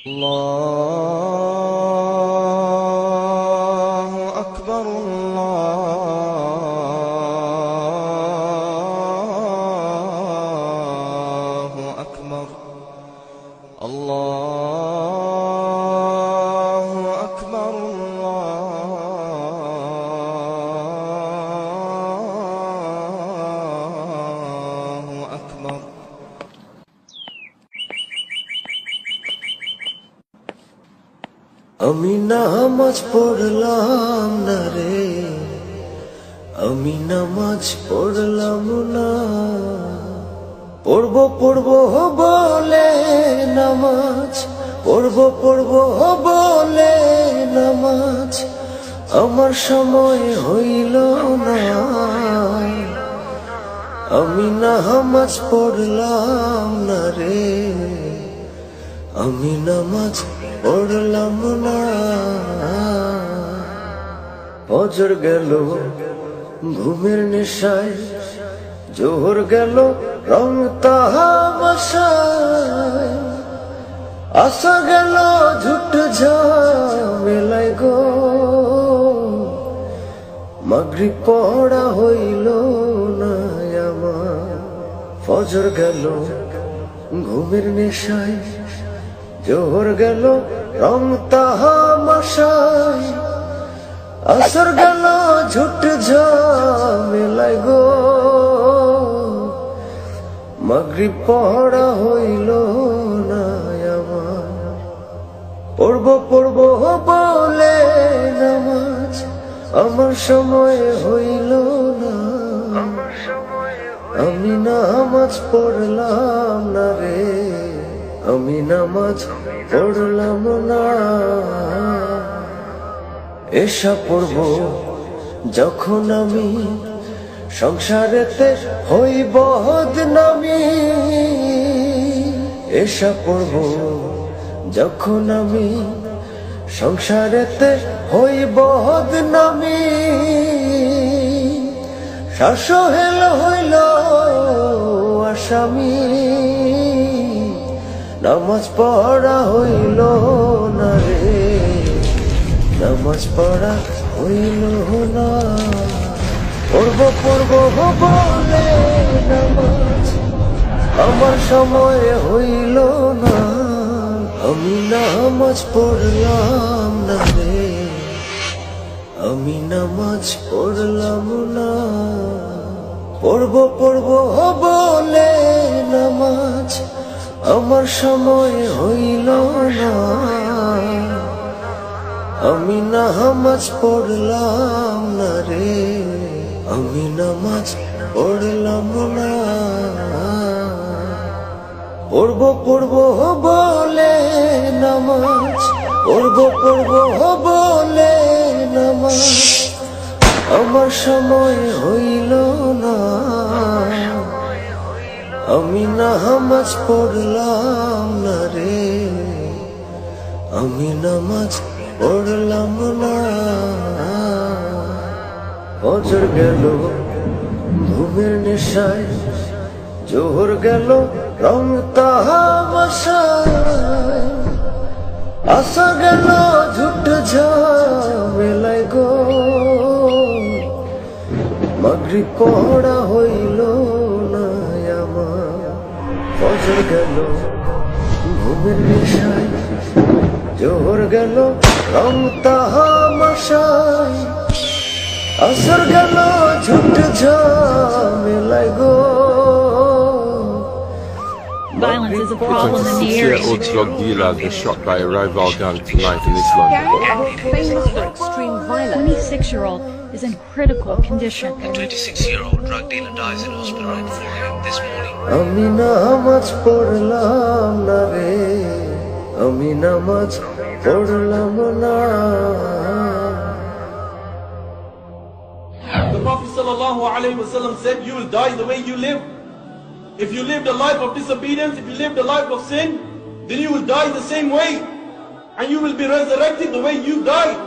الله أكبر الله أكبر الله أكبر الله أكبر আমি নামাজ পড়লাম না রে, আমি নামাজ পড়লাম না। পড়ব পড়ব বলে নামাজ, পড়ব পড়ব বলে নামাজ আমার সময় হইল না। আমি নামাজ পড়লাম না রে, আমি নামাজ পড়লাম না। ফজর গেল ঘুমের নেশায়, জোহর গেল রং তামাশায়, আসা গেল ঝুট ঝামেলায় গো। মাগরিব পড়া হইল না আমার। ফজর গেল ঘুমের নেশায়, জোহর গেল রং তামাশায়, আসর গেল ঝুট ঝামেলায় গো। মাগরিব পড়া হইল না আমার। পড়ব পড়ব বলে নামাজ আমার সময় হইল না। আমি নামাজ পড়লাম না রে, আমি নামাজ পড়লাম না। এশা পড়ব যখন আমি, সংসারেতে হইব বদনামি। এশা পড়ব যখন আমি, সংসারেতে হইব বদনামি। শাসহেল হইল আসামি, নামাজ পড়া হইল না রে, নামাজ পড়া হইল না। পড়ব পড়ব বলে নামাজ আমার সময় হইল না। আমি নামাজ পড়লাম না রে, আমি নামাজ পড়লাম না। পড়ব পড়ব বলে নামাজ আমার সময় হইল না। আমি নামাজ পড়লাম না রে, আমি নামাজ পড়লাম না। পড়ব পড়ব বলে নামাজ, পড়ব পড়ব বলে নামাজ আমার সময় হইল না। আমি নামাজ পড়লাম না রে, আমি নামাজ পড়লাম না। ফজর গেল ঘুমের নেশায়, জোহর গেল রং তামাশায়, আসা গেল ঝুট ঝামেলায় গো। মাগরিব পড়া হইল না আমার। ফজর গেল ঘুমের নেশায়, জোহর গেল রং তামাশায়, আসর গেল ঝুট ঝামেলায় গো। Violence is a problem in the area. Shia dealers were shot by a rival gang tonight in East London. Famous for extreme violence. 26-year-old is in critical condition. 26-year-old drug dealer dies in hospital at 4 a.m. this morning. আমি নামাজ পড়লাম না রে, আমি নামাজ পড়লাম না। The Prophet ﷺ said, you will die the way you live. If you lived a life of disobedience, if you lived a life of sin, then you will die the same way. And you will be resurrected the way you died.